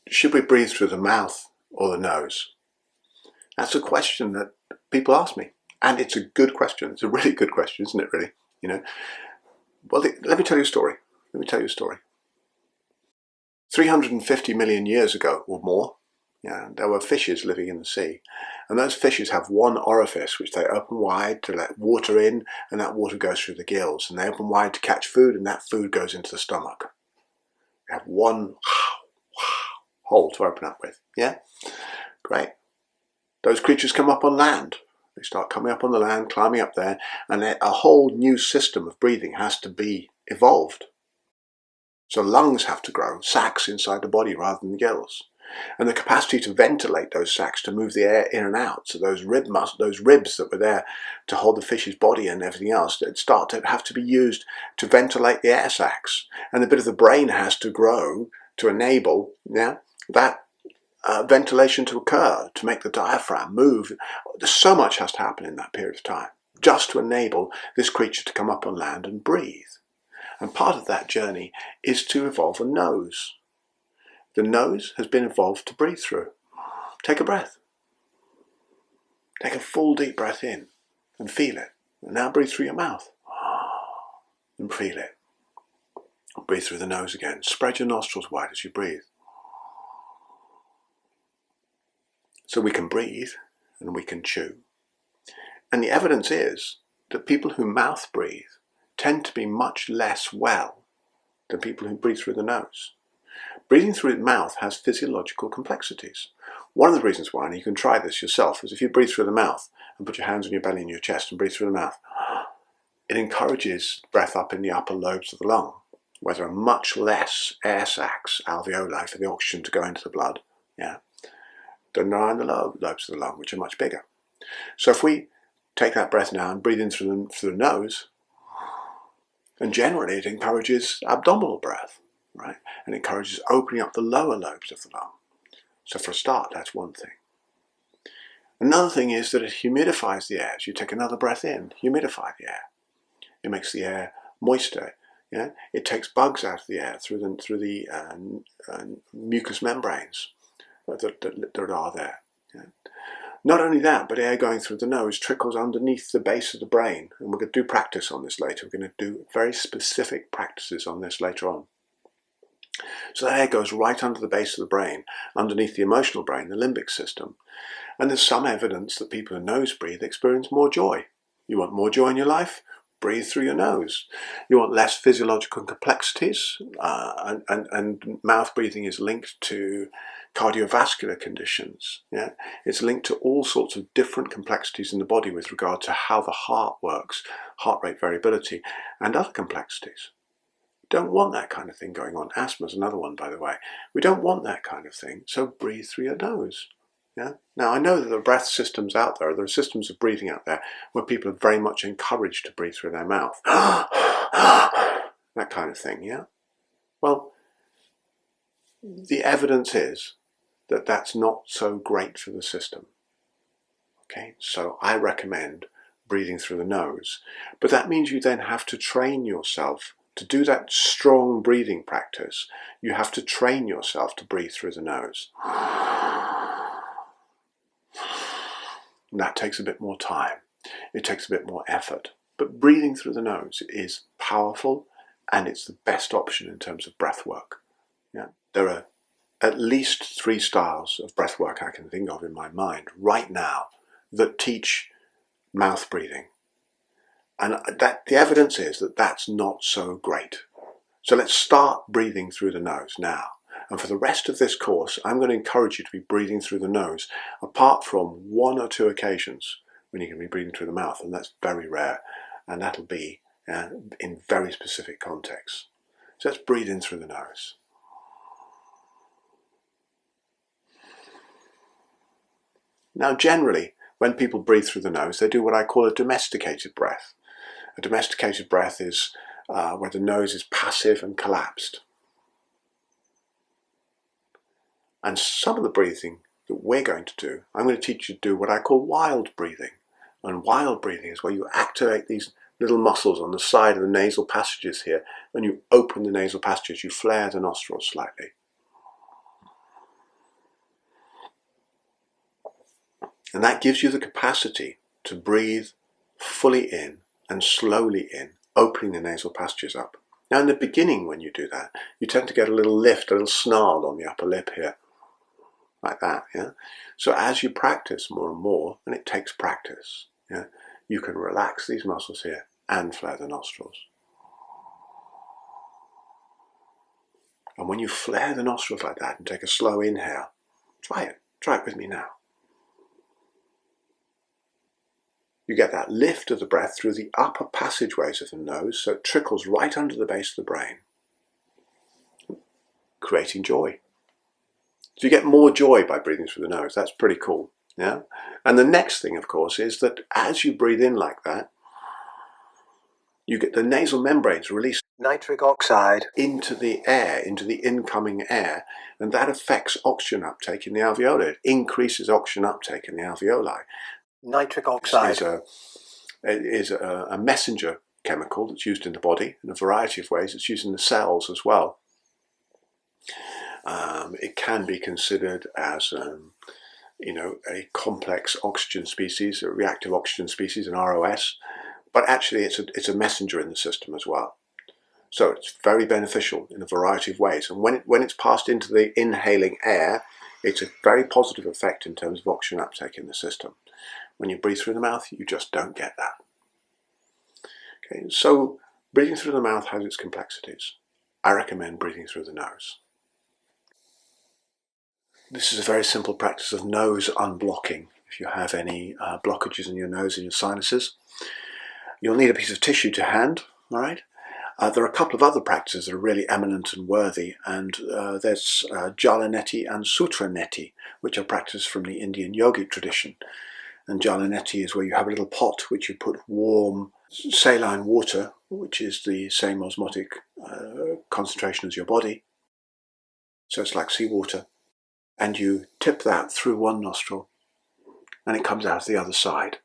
should we breathe through the mouth or the nose? That's a question that people ask me. And it's a good question. It's a really good question, isn't it, really? You know. Well, let me tell you a story. 350 million years ago or more, there were fishes living in the sea. And those fishes have one orifice which they open wide to let water in, and that water goes through the gills. And they open wide to catch food, and that food goes into the stomach. They have one hole to open up with. Yeah? Great. Those creatures come up on land. They start coming up on the land, climbing up there, and a whole new system of breathing has to be evolved. So lungs have to grow, sacs inside the body rather than the gills. And the capacity to ventilate those sacs, to move the air in and out, so those ribs that were there to hold the fish's body and everything else, that start to have to be used to ventilate the air sacs. And a bit of the brain has to grow to enable that ventilation to occur, to make the diaphragm move. So much has to happen in that period of time, just to enable this creature to come up on land and breathe. And part of that journey is to evolve a nose. The nose has been evolved to breathe through. Take a breath. Take a full deep breath in and feel it. And now breathe through your mouth and feel it. Breathe through the nose again. Spread your nostrils wide as you breathe. So we can breathe and we can chew. And the evidence is that people who mouth breathe tend to be much less well than people who breathe through the nose. Breathing through the mouth has physiological complexities. One of the reasons why, and you can try this yourself, is if you breathe through the mouth and put your hands on your belly and your chest and breathe through the mouth, it encourages breath up in the upper lobes of the lung, where there are much less air sacs, alveoli, for the oxygen to go into the blood, than there are in the lobes of the lung, which are much bigger. So if we take that breath now and breathe in through the nose, and generally it encourages abdominal breath, right? And encourages opening up the lower lobes of the lung. So for a start, that's one thing. Another thing is that it humidifies the air. As you take another breath in, humidify the air. It makes the air moister. It takes bugs out of the air through the mucous membranes that are there. Not only that, but air going through the nose trickles underneath the base of the brain. And we're going to do practice on this later. We're going to do very specific practices on this later on. So that air goes right under the base of the brain, underneath the emotional brain, the limbic system. And there's some evidence that people who nose breathe experience more joy. You want more joy in your life? Breathe through your nose. You want less physiological complexities, and mouth breathing is linked to cardiovascular conditions. It's linked to all sorts of different complexities in the body with regard to how the heart works, heart rate variability, and other complexities. Don't want that kind of thing going on. Asthma is another one, by the way. We don't want that kind of thing, so breathe through your nose. Now, I know that there are breath systems out there. There are systems of breathing out there where people are very much encouraged to breathe through their mouth. That kind of thing, Well, the evidence is that that's not so great for the system. Okay, so I recommend breathing through the nose. But that means you then have to train yourself to do that strong breathing practice. You have to train yourself to breathe through the nose. And that takes a bit more time. It takes a bit more effort. But breathing through the nose is powerful, and it's the best option in terms of breath work. There are at least 3 styles of breath work I can think of in my mind right now that teach mouth breathing. And that the evidence is that that's not so great. So let's start breathing through the nose now. And for the rest of this course, I'm going to encourage you to be breathing through the nose, apart from 1 or 2 occasions when you can be breathing through the mouth, and that's very rare. And that'll be in very specific contexts. So let's breathe in through the nose. Now, generally, when people breathe through the nose, they do what I call a domesticated breath. A domesticated breath is where the nose is passive and collapsed. And some of the breathing that we're going to do, I'm going to teach you to do what I call wild breathing. And wild breathing is where you activate these little muscles on the side of the nasal passages here, and you open the nasal passages, you flare the nostrils slightly. And that gives you the capacity to breathe fully in and slowly in, opening the nasal passages up. Now in the beginning when you do that, you tend to get a little lift, a little snarl on the upper lip here, like that. Yeah. So as you practice more and more, and it takes practice, yeah, you can relax these muscles here and flare the nostrils. And when you flare the nostrils like that and take a slow inhale, try it with me now. You get that lift of the breath through the upper passageways of the nose, so it trickles right under the base of the brain, creating joy. So you get more joy by breathing through the nose. That's pretty cool. Yeah. And the next thing, of course, is that as you breathe in like that, you get the nasal membranes release nitric oxide into the air, into the incoming air, and that affects oxygen uptake in the alveoli. It increases oxygen uptake in the alveoli. Nitric oxide is a messenger chemical that's used in the body in a variety of ways. It's used in the cells as well. It can be considered as a complex oxygen species, a reactive oxygen species, an ROS, but actually it's a messenger in the system as well. So it's very beneficial in a variety of ways. And when it's passed into the inhaling air, it's a very positive effect in terms of oxygen uptake in the system. When you breathe through the mouth, you just don't get that. Okay, so breathing through the mouth has its complexities. I recommend breathing through the nose. This is a very simple practice of nose unblocking. If you have any blockages in your nose and your sinuses, you'll need a piece of tissue to hand, all right? There are a couple of other practices that are really eminent and worthy, and there's Jalaneti and Sutraneti, which are practices from the Indian yogic tradition. And Jalaneti is where you have a little pot which you put warm saline water, which is the same osmotic concentration as your body. So it's like seawater. And you tip that through one nostril and it comes out the other side.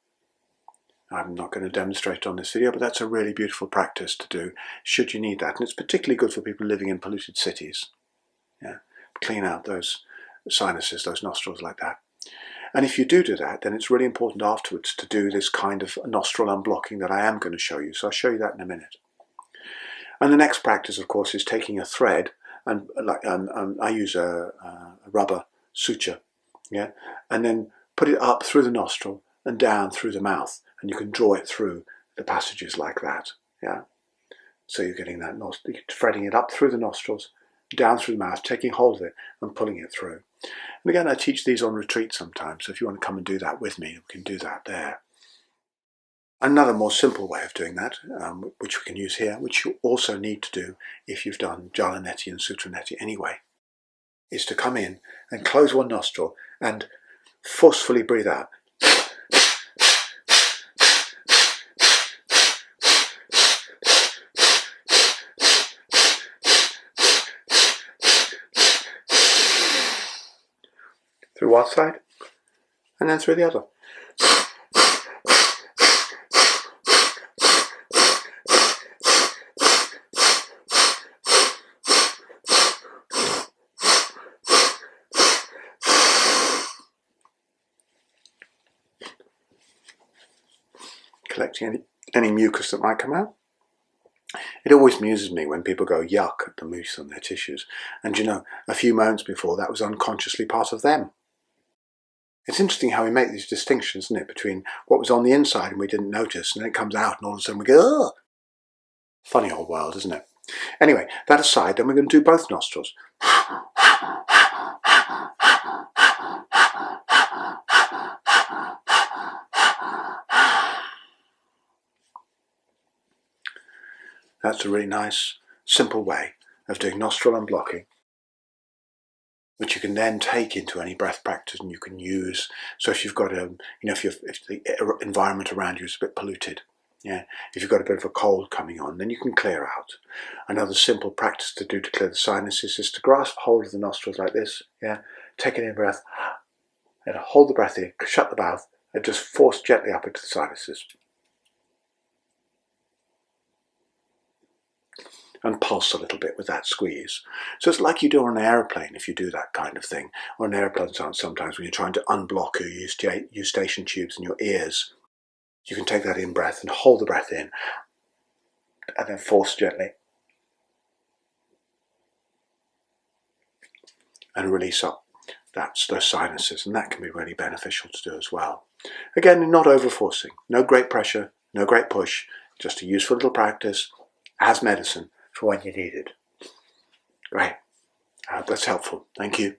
I'm not going to demonstrate on this video, but that's a really beautiful practice to do should you need that. And it's particularly good for people living in polluted cities. Yeah, clean out those sinuses, those nostrils like that. And if you do that, then it's really important afterwards to do this kind of nostril unblocking that I am going to show you. So I'll show you that in a minute. And the next practice, of course, is taking a thread, and I use a rubber suture, yeah, and then put it up through the nostril and down through the mouth, and you can draw it through the passages like that, yeah. So you're getting that nostril, threading it up through the nostrils, down through the mouth, taking hold of it and pulling it through. And again, I teach these on retreat sometimes, so if you want to come and do that with me, you can do that there. Another more simple way of doing that, which we can use here, which you also need to do if you've done Jalaneti and Sutraneti anyway, is to come in and close one nostril and forcefully breathe out. Through one side and then through the other. Collecting any mucus that might come out. It always amuses me when people go yuck at the mucus on their tissues. And you know, a few moments before that was unconsciously part of them. It's interesting how we make these distinctions, isn't it, between what was on the inside and we didn't notice, and then it comes out and all of a sudden we go, ugh! Funny old world, isn't it? Anyway, that aside, then we're going to do both nostrils. That's a really nice, simple way of doing nostril unblocking, which you can then take into any breath practice and you can use. So if you've got if the environment around you is a bit polluted, yeah, if you've got a bit of a cold coming on, then you can clear out. Another simple practice to do to clear the sinuses is to grasp hold of the nostrils like this, yeah, take an in breath, and hold the breath in, shut the mouth, and just force gently up into the sinuses. and pulse a little bit with that squeeze. So it's like you do on an aeroplane if you do that kind of thing. Or an aeroplane sometimes when you're trying to unblock your eustachian tubes in your ears. You can take that in breath and hold the breath in and then force gently and release up those sinuses, and that can be really beneficial to do as well. Again, not over-forcing, no great pressure, no great push, just a useful little practice as medicine for when you need it. Right, I hope that's helpful. Thank you.